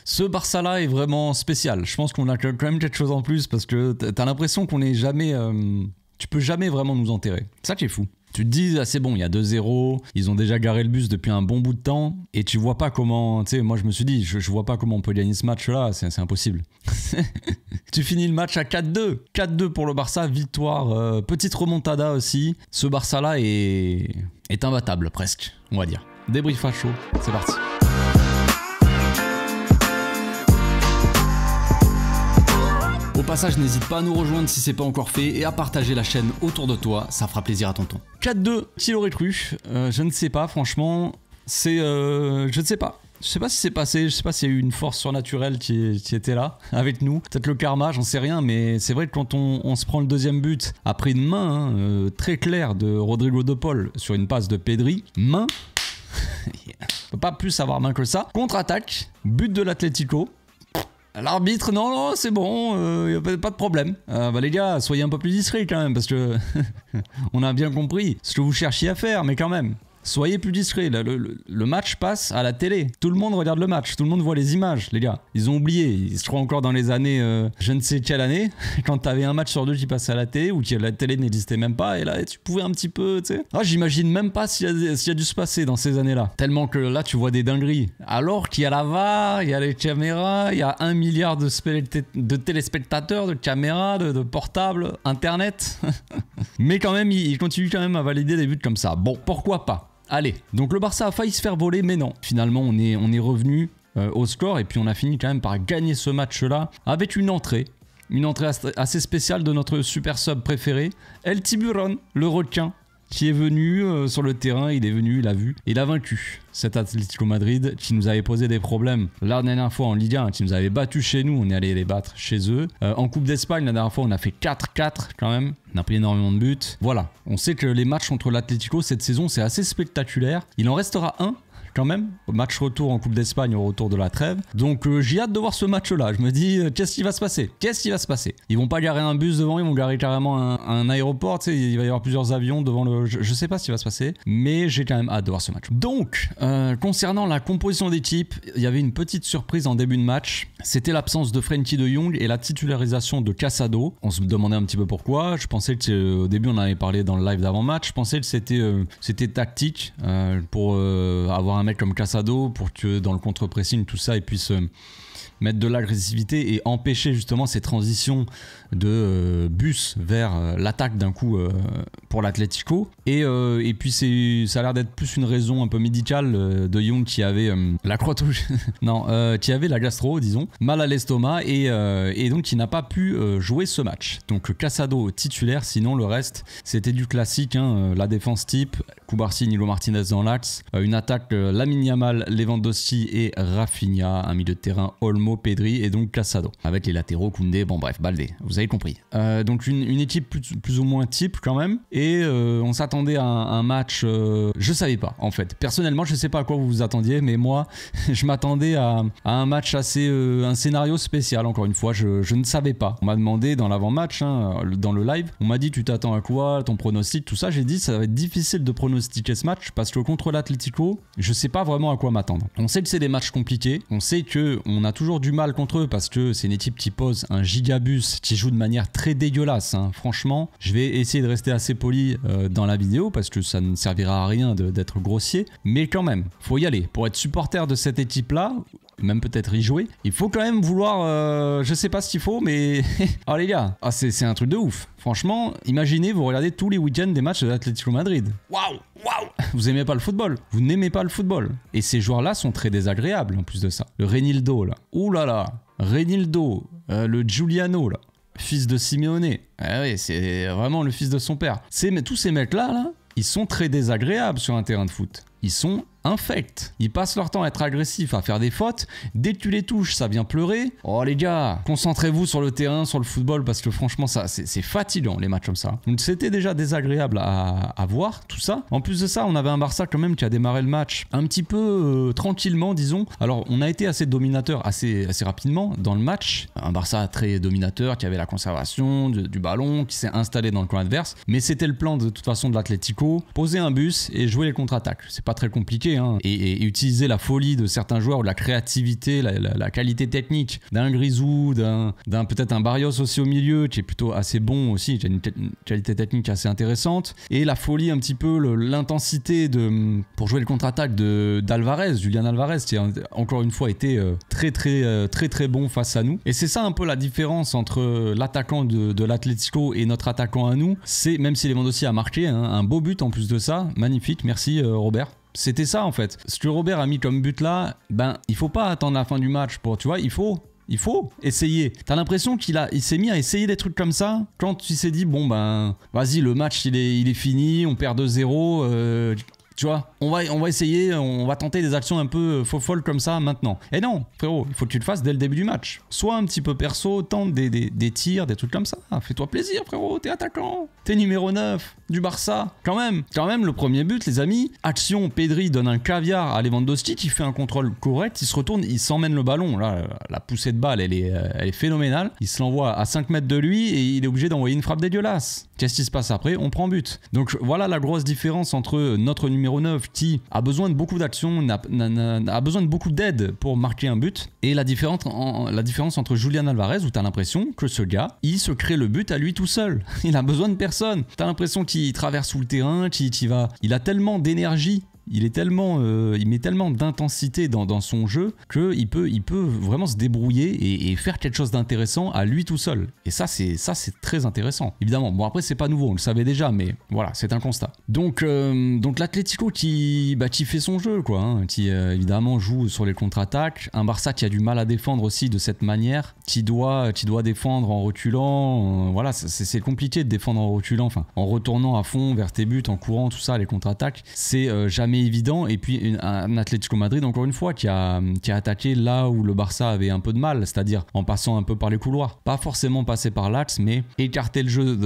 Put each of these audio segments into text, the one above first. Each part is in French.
Ce Barça-là est vraiment spécial. Je pense qu'on a quand même quelque chose en plus parce que t'as l'impression qu'on est jamais... tu peux jamais vraiment nous enterrer. C'est ça qui est fou. Tu te dis, ah, c'est bon, il y a 2-0, ils ont déjà garé le bus depuis un bon bout de temps, et tu vois pas comment, tu sais, moi je me suis dit, je vois pas comment on peut gagner ce match-là, c'est impossible. Tu finis le match à 4-2, 4-2 pour le Barça, victoire, petite remontada aussi. Ce Barça-là est imbattable presque, on va dire. Débrief à chaud, c'est parti. Au passage, n'hésite pas à nous rejoindre si c'est pas encore fait et à partager la chaîne autour de toi, ça fera plaisir à tonton. 4-2, qui l'aurait cru? Je ne sais pas, franchement, c'est... je ne sais pas. Je sais pas ce qui s'est passé, je sais pas s'il y a eu une force surnaturelle qui était là, avec nous. Peut-être le karma, j'en sais rien, mais c'est vrai que quand on se prend le deuxième but, après une main très claire de Rodrigo de Paul sur une passe de Pedri, main, on peut pas plus avoir main que ça. Contre-attaque, but de l'Atlético. L'arbitre, non, c'est bon, y a pas de problème. Bah les gars, soyez un peu plus discrets quand même, parce que on a bien compris ce que vous cherchiez à faire, mais quand même. Soyez plus discrets, le match passe à la télé. Tout le monde regarde le match, tout le monde voit les images, les gars. Ils ont oublié, ils se croient encore dans les années, je ne sais quelle année, quand t'avais un match sur deux qui passait à la télé, ou que la télé n'existait même pas, et là tu pouvais un petit peu, tu sais. Ah, j'imagine même pas s'il y a dû se passer dans ces années-là. Tellement que là tu vois des dingueries. Alors qu'il y a la VAR, il y a les caméras, il y a 1 milliard de téléspectateurs, de caméras, de portables, internet. Mais quand même, il continue quand même à valider des buts comme ça. Bon, pourquoi pas? Allez, donc le Barça a failli se faire voler, mais non. Finalement, on est revenu au score et puis on a fini quand même par gagner ce match-là avec une entrée assez spéciale de notre super sub préféré, El Tiburon, le requin, qui est venu sur le terrain, il est venu, il a vu, il a vaincu cet Atlético Madrid qui nous avait posé des problèmes la dernière fois en Ligue 1, qui nous avait battu chez nous, on est allé les battre chez eux. En Coupe d'Espagne, la dernière fois, on a fait 4-4 quand même, on a pris énormément de buts. Voilà, on sait que les matchs contre l'Atlético cette saison, c'est assez spectaculaire. Il en restera un quand même, au match retour en Coupe d'Espagne au retour de la trêve. Donc j'ai hâte de voir ce match-là. Je me dis, qu'est-ce qui va se passer? Qu'est-ce qui va se passer? Ils vont pas garer un bus devant, ils vont garer carrément un aéroport. Tu sais, il va y avoir plusieurs avions devant le... Je sais pas ce qui va se passer, mais j'ai quand même hâte de voir ce match. Donc, concernant la composition d'équipe, il y avait une petite surprise en début de match. C'était l'absence de Frenkie de Jong et la titularisation de Casado. On se demandait un petit peu pourquoi. Je pensais que, au début, on en avait parlé dans le live d'avant-match. Je pensais que c'était tactique pour avoir un mec comme Casado pour que dans le contre-pressing tout ça il puisse mettre de l'agressivité et empêcher justement ces transitions de bus vers l'attaque d'un coup pour l'Atlético. Et puis ça a l'air d'être plus une raison un peu médicale de Jong qui avait la croix rouge, non, qui avait la gastro, disons, mal à l'estomac et donc qui n'a pas pu jouer ce match. Donc Casado titulaire, sinon le reste c'était du classique, hein, la défense type, Cubarsí, Nilo Martinez dans l'axe, une attaque Lamine Yamal, Lewandowski et Rafinha, un milieu de terrain Olmo, Pedri et donc Casado. Avec les latéraux, Koundé, bon bref, Baldé, vous avez compris. Donc une équipe plus ou moins type quand même. Et on s'attendait à un match, je savais pas en fait. Personnellement, je sais pas à quoi vous vous attendiez, mais moi, je m'attendais à un match assez, un scénario spécial encore une fois, je ne savais pas. On m'a demandé dans l'avant-match, hein, dans le live, on m'a dit tu t'attends à quoi, ton pronostic, tout ça. J'ai dit ça va être difficile de pronostiquer ce match parce que contre l'Atlético, je sais pas vraiment à quoi m'attendre. On sait que c'est des matchs compliqués, on sait que on a toujours du mal contre eux parce que c'est une équipe qui pose un gigabus, qui joue de manière très dégueulasse, hein. Franchement, je vais essayer de rester assez poli dans la vidéo parce que ça ne servira à rien d'être grossier, mais quand même, faut y aller. Pour être supporter de cette équipe-là, même peut-être y jouer, il faut quand même vouloir, je sais pas ce qu'il faut, mais oh les gars, ah, c'est un truc de ouf. Franchement, imaginez, vous regardez tous les week-ends des matchs de l'Atlético Madrid. Waouh, waouh. Vous aimez pas le football, vous n'aimez pas le football. Et ces joueurs-là sont très désagréables en plus de ça. Le Reinildo là, ouh là là, Reinildo, le Giuliano là, fils de Simeone. Ah oui, c'est vraiment le fils de son père. Mais tous ces mecs-là, ils sont très désagréables sur un terrain de foot. Ils sont infects. Ils passent leur temps à être agressifs, à faire des fautes. Dès que tu les touches, ça vient pleurer. Oh les gars, concentrez-vous sur le terrain, sur le football, parce que franchement, ça, c'est fatigant les matchs comme ça. Donc c'était déjà désagréable à voir, tout ça. En plus de ça, on avait un Barça quand même qui a démarré le match un petit peu tranquillement, disons. Alors, on a été assez dominateur assez rapidement dans le match. Un Barça très dominateur, qui avait la conservation du ballon, qui s'est installé dans le camp adverse. Mais c'était le plan de toute façon de l'Atlético. Poser un bus et jouer les contre-attaques. C'est pas très compliqué. marquer hein, et utiliser la folie de certains joueurs, ou la créativité, la qualité technique d'un Grisou, d'un peut-être un Barrios aussi au milieu, qui est plutôt assez bon aussi, qui a une qualité technique assez intéressante, et la folie un petit peu, l'intensité pour jouer le contre-attaque d'Alvarez, Julian Alvarez, qui a encore une fois été très bon face à nous. Et c'est ça un peu la différence entre l'attaquant de l'Atlético et notre attaquant à nous. C'est, même si Lewandowski a marqué hein, un beau but en plus de ça, magnifique, merci Robert. C'était ça en fait. Ce que Robert a mis comme but là, ben il faut pas attendre la fin du match pour, tu vois, il faut essayer. T'as l'impression qu'il s'est mis à essayer des trucs comme ça quand il s'est dit bon ben vas-y, le match il est fini, on perd 2-0, tu vois, on va essayer, on va tenter des actions un peu folles comme ça maintenant. Et non, frérot, il faut que tu le fasses dès le début du match. Sois un petit peu perso, tente des tirs, des trucs comme ça. Fais-toi plaisir, frérot, t'es attaquant, t'es numéro 9 du Barça. Quand même, le premier but, les amis, action, Pedri donne un caviar à Lewandowski qui fait un contrôle correct, il se retourne, il s'emmène le ballon. Là, la poussée de balle, elle est phénoménale. Il se l'envoie à 5 mètres de lui et il est obligé d'envoyer une frappe dégueulasse. Qu'est-ce qui se passe après? On prend but. Donc voilà la grosse différence entre notre numéro 9 qui a besoin de beaucoup d'action, a besoin de beaucoup d'aide pour marquer un but, et la différence entre Julian Alvarez, où tu as l'impression que ce gars, il se crée le but à lui tout seul. Il a besoin de personne. Tu as l'impression qu'il traverse tout le terrain, il a tellement d'énergie. Il met tellement d'intensité dans son jeu qu'il peut vraiment se débrouiller et faire quelque chose d'intéressant à lui tout seul. Et ça c'est très intéressant. Évidemment, bon après c'est pas nouveau, on le savait déjà, mais voilà, c'est un constat. Donc l'Atlético qui fait son jeu, quoi, hein, qui évidemment joue sur les contre-attaques. Un Barça qui a du mal à défendre aussi de cette manière, qui doit défendre en reculant. Voilà, c'est compliqué de défendre en reculant, enfin en retournant à fond vers tes buts, en courant, tout ça, les contre-attaques, c'est jamais évident. Et puis un Atlético Madrid encore une fois qui a attaqué là où le Barça avait un peu de mal, c'est-à-dire en passant un peu par les couloirs, pas forcément passer par l'axe, mais écarter le jeu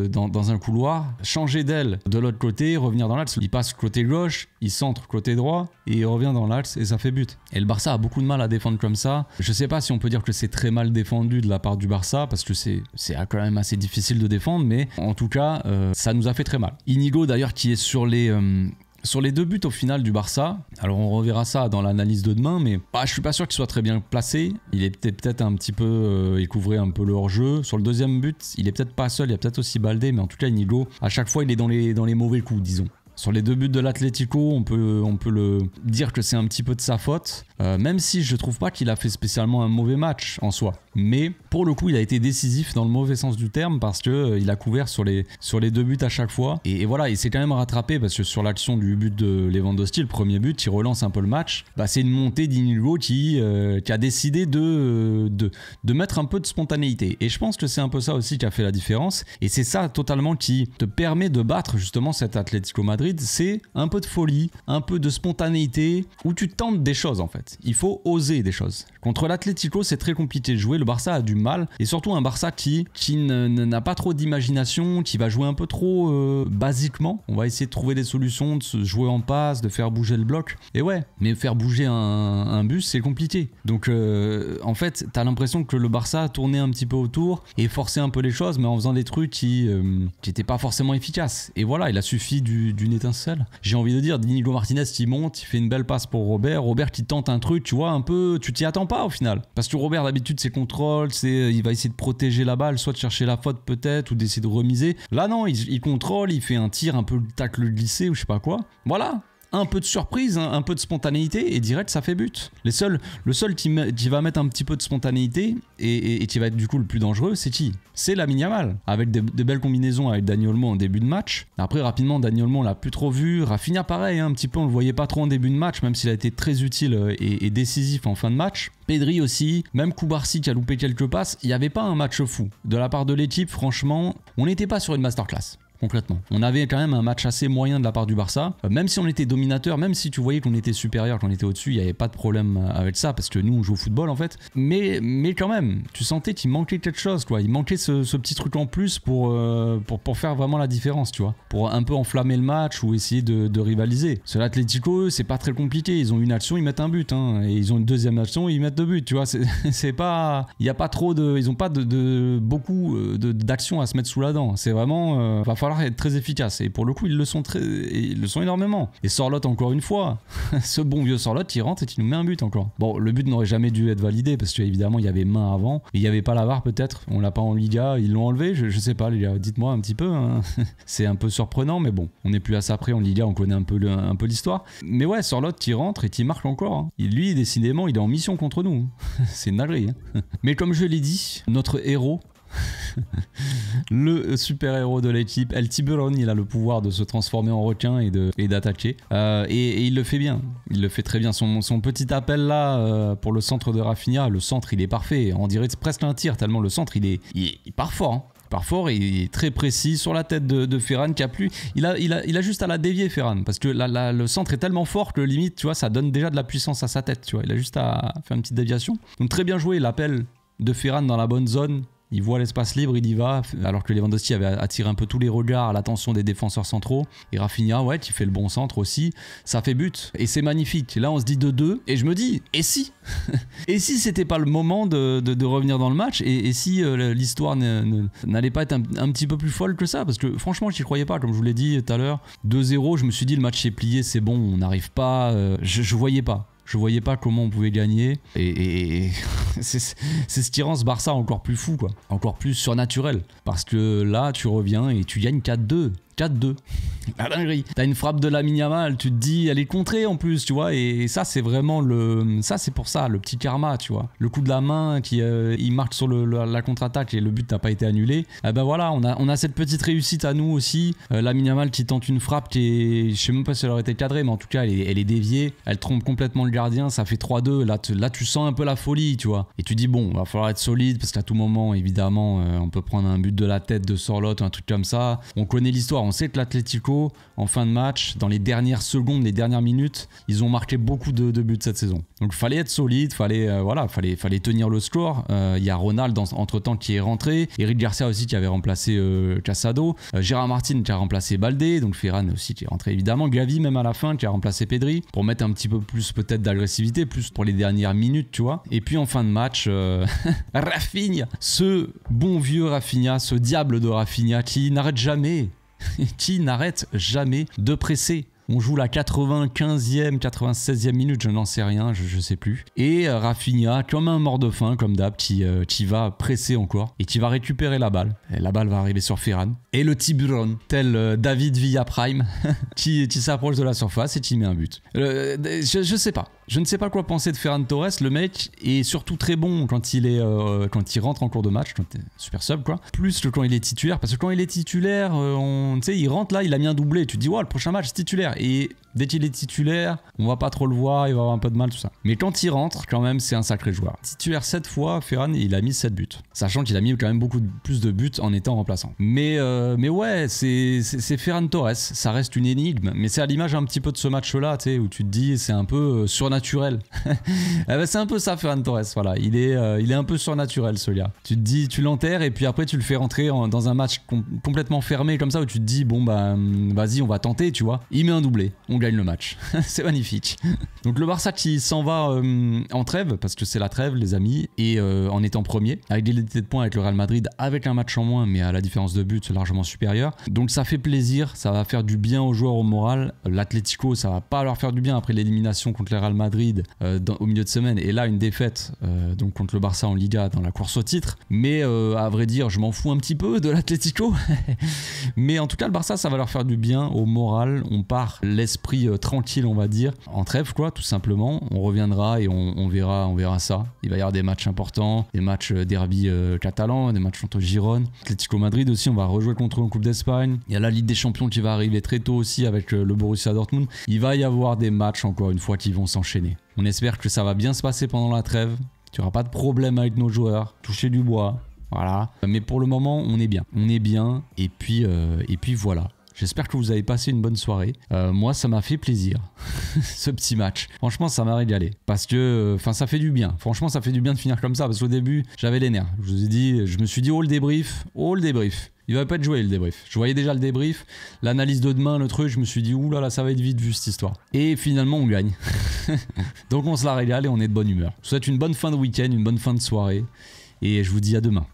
dans un couloir, changer d'aile de l'autre côté, revenir dans l'axe. Il passe côté gauche, il centre côté droit et il revient dans l'axe et ça fait but. Et le Barça a beaucoup de mal à défendre comme ça. Je sais pas si on peut dire que c'est très mal défendu de la part du Barça, parce que c'est quand même assez difficile de défendre, mais en tout cas ça nous a fait très mal. Inigo d'ailleurs qui est sur les deux buts au final du Barça, alors on reverra ça dans l'analyse de demain, mais je suis pas sûr qu'il soit très bien placé. Il est peut-être un petit peu, il couvrait un peu le hors-jeu. Sur le deuxième but, il est peut-être pas seul, il y a peut-être aussi Baldé, mais en tout cas Inigo, à chaque fois il est dans les mauvais coups, disons. Sur les deux buts de l'Atlético, on peut le dire que c'est un petit peu de sa faute, même si je trouve pas qu'il a fait spécialement un mauvais match en soi. Mais pour le coup, il a été décisif dans le mauvais sens du terme, parce que il a couvert sur les deux buts à chaque fois. Et voilà, il s'est quand même rattrapé, parce que sur l'action du but de Lewandowski, le premier but, il relance un peu le match. C'est une montée d'Inigo qui a décidé de mettre un peu de spontanéité. Et je pense que c'est un peu ça aussi qui a fait la différence. Et c'est ça totalement qui te permet de battre justement cet Atlético Madrid. C'est un peu de folie, un peu de spontanéité, où tu tentes des choses en fait. Il faut oser des choses. Contre l'Atlético, c'est très compliqué de jouer. Le Barça a du mal, et surtout un Barça qui n'a pas trop d'imagination, qui va jouer un peu trop basiquement. On va essayer de trouver des solutions, de se jouer en passe, de faire bouger le bloc. Et ouais, mais faire bouger un bus, c'est compliqué. Donc en fait, t'as l'impression que le Barça tournait un petit peu autour et forçait un peu les choses, mais en faisant des trucs qui n'étaient pas forcément efficaces. Et voilà, il a suffi d'une étincelle. J'ai envie de dire, Inigo Martinez qui monte, il fait une belle passe pour Robert qui tente un truc, tu vois, un peu, tu t'y attends pas au final. Parce que Robert d'habitude c'est contrôle, il va essayer de protéger la balle, soit de chercher la faute peut-être, ou d'essayer de remiser. Là non, il contrôle, il fait un tir, un peu le tacle glissé ou je sais pas quoi. Voilà. Un peu de surprise, un peu de spontanéité, et direct ça fait but. Le seul qui va mettre un petit peu de spontanéité et qui va être du coup le plus dangereux, c'est qui? C'est Lamine Yamal, avec des belles combinaisons avec Dani Olmo en début de match. Après rapidement Dani Olmo on l'a plus trop vu. Rafinha pareil, un petit peu on le voyait pas trop en début de match, même s'il a été très utile et décisif en fin de match. Pedri aussi, même Koubarsi qui a loupé quelques passes, il n'y avait pas un match fou. De la part de l'équipe, franchement, on n'était pas sur une masterclass. Concrètement. On avait quand même un match assez moyen de la part du Barça, même si on était dominateur, même si tu voyais qu'on était supérieur, qu'on était au-dessus, il n'y avait pas de problème avec ça, parce que nous on joue au football en fait, mais quand même, tu sentais qu'il manquait quelque chose, quoi. Il manquait ce petit truc en plus pour faire vraiment la différence, tu vois, pour un peu enflammer le match ou essayer de rivaliser. Sur l'Atlético, c'est pas très compliqué, ils ont une action, ils mettent un but, hein, et ils ont une deuxième action, ils mettent deux buts, tu vois, c'est pas, il y a pas trop ils ont pas beaucoup d'actions à se mettre sous la dent, c'est vraiment, va falloir falloir être très efficace. Et pour le coup, ils le sont énormément. Et Sorloth, encore une fois, ce bon vieux Sorloth, il rentre et il nous met un but encore. Bon, le but n'aurait jamais dû être validé parce qu'évidemment, il y avait main avant. Il n'y avait pas la VAR peut-être. On l'a pas en Liga. Ils l'ont enlevé. Je sais pas, les gars. Dites-moi un petit peu. Hein. C'est un peu surprenant, mais bon, on n'est plus à ça après. En Liga, on connaît un peu l'histoire. Mais ouais, Sorloth, il rentre et il marque encore. Hein. Lui, décidément, il est en mission contre nous. C'est une dinguerie. Hein. Mais comme je l'ai dit, notre héros, le super-héros de l'équipe, El Tiburon, il a le pouvoir de se transformer en requin et d'attaquer. Et il le fait bien. Il le fait très bien. Son petit appel là pour le centre de Raphinha, le centre, il est parfait. On dirait presque un tir, tellement le centre, il part fort. Hein. Part fort et il est très précis sur la tête de Ferran qui a plu. Il a juste à la dévier, Ferran, parce que le centre est tellement fort que limite, tu vois, ça donne déjà de la puissance à sa tête, tu vois. Il a juste à faire une petite déviation. Donc très bien joué, l'appel de Ferran dans la bonne zone. Il voit l'espace libre, il y va, alors que Lewandowski avait attiré un peu tous les regards à l'attention des défenseurs centraux. Et Raphinha, ouais, qui fait le bon centre aussi, ça fait but. Et c'est magnifique. Là, on se dit 2-2, et je me dis, et si et si c'était pas le moment de revenir dans le match, et si l'histoire n'allait pas être un petit peu plus folle que ça, parce que franchement, j'y croyais pas, comme je vous l'ai dit tout à l'heure. 2-0, je me suis dit, le match est plié, c'est bon, on n'arrive pas, je voyais pas. Je voyais pas comment on pouvait gagner et c'est ce qui rend ce Barça encore plus fou, quoi. Encore plus surnaturel. Parce que là, tu reviens et tu gagnes 4-2. 4-2. La dinguerie. T'as une frappe de Lamine Yamal, tu te dis, elle est contrée en plus, tu vois. Et ça, c'est vraiment ça, c'est pour ça, le petit karma, tu vois. Le coup de la main qui il marque sur la contre-attaque et le but n'a pas été annulé. Eh ben voilà, on a cette petite réussite à nous aussi. Lamine Yamal qui tente une frappe qui est, je sais même pas si elle aurait été cadrée, mais en tout cas, elle est déviée. Elle trompe complètement le gardien, ça fait 3-2. Là, tu sens un peu la folie, tu vois. Et tu dis, bon, va falloir être solide parce qu'à tout moment, évidemment, on peut prendre un but de la tête de Sorloth ou un truc comme ça. On connaît l'histoire. On sait que l'Atlético, en fin de match, dans les dernières secondes, les dernières minutes, ils ont marqué beaucoup de buts cette saison. Donc, il fallait être solide, fallait tenir le score. Il y a Ronald, entre-temps, qui est rentré. Eric Garcia aussi, qui avait remplacé Casado. Gérard Martin, qui a remplacé Baldé. Donc, Ferran aussi, qui est rentré, évidemment. Gavi, même à la fin, qui a remplacé Pedri. Pour mettre un petit peu plus, peut-être, d'agressivité, plus pour les dernières minutes, tu vois. Et puis, en fin de match, Raphinha, ce bon vieux Raphinha, ce diable de Raphinha, qui n'arrête jamais de presser. On joue la 95e, 96e minute, je n'en sais rien, je sais plus. Et Raphinha, comme un mort de faim, comme d'hab, qui va presser encore et qui va récupérer la balle. Et la balle va arriver sur Ferran. Et le Tiburon, tel David Villa Prime, qui s'approche de la surface et qui met un but. Je sais pas. Je ne sais pas quoi penser de Ferran Torres. Le mec est surtout très bon quand il rentre en cours de match, quand super sub quoi. Plus que quand il est titulaire, parce que quand il est titulaire, tu sais, il rentre là, il a mis un doublé. Tu te dis, ouais, le prochain match c'est titulaire. Et dès qu'il est titulaire, on va pas trop le voir, il va avoir un peu de mal, tout ça. Mais quand il rentre, quand même, c'est un sacré joueur. Titulaire 7 fois, Ferran, il a mis 7 buts. Sachant qu'il a mis quand même beaucoup plus de buts en étant remplaçant. Mais ouais, c'est Ferran Torres. Ça reste une énigme. Mais c'est à l'image un petit peu de ce match-là, tu sais, où tu te dis, c'est un peu surnaturel. C'est un peu ça, Ferran Torres. Voilà, il est un peu surnaturel, ce gars. Tu te dis, tu l'enterres et puis après, tu le fais rentrer dans un match complètement fermé comme ça, où tu te dis, bon, bah, vas-y, on va tenter, tu vois. Il met un doublé. On gagne le match. C'est magnifique. Donc le Barça qui s'en va en trêve, parce que c'est la trêve les amis, et en étant premier, avec l'égalité de points avec le Real Madrid, avec un match en moins, mais à la différence de but largement supérieure. Donc ça fait plaisir, ça va faire du bien aux joueurs au moral. L'Atlético, ça va pas leur faire du bien après l'élimination contre le Real Madrid au milieu de semaine, et là une défaite donc contre le Barça en Liga dans la course au titre. Mais à vrai dire, je m'en fous un petit peu de l'Atlético. Mais en tout cas, le Barça, ça va leur faire du bien au moral. On part l'esprit tranquille, on va dire, en trêve quoi, tout simplement. On reviendra et on verra ça. Il va y avoir des matchs importants, des matchs derby catalans, des matchs contre Girone, Atlético Madrid aussi, on va rejouer contre eux en Coupe d'Espagne. Il y a la Ligue des Champions qui va arriver très tôt aussi avec le Borussia Dortmund. Il va y avoir des matchs encore une fois qui vont s'enchaîner. On espère que ça va bien se passer pendant la trêve, qu'il n'y aura pas de problème avec nos joueurs, toucher du bois, voilà. Mais pour le moment, on est bien, et puis voilà. J'espère que vous avez passé une bonne soirée. Moi, ça m'a fait plaisir, ce petit match. Franchement, ça m'a régalé. Parce que, ça fait du bien. Franchement, ça fait du bien de finir comme ça. Parce qu'au début, j'avais les nerfs. Je me suis dit, oh le débrief. Il va pas être joué le débrief. Je voyais déjà le débrief. L'analyse de demain, le truc, je me suis dit, oulala, ça va être vite vu cette histoire. Et finalement, on gagne. Donc, on se la régale et on est de bonne humeur. Je vous souhaite une bonne fin de week-end, une bonne fin de soirée. Et je vous dis à demain.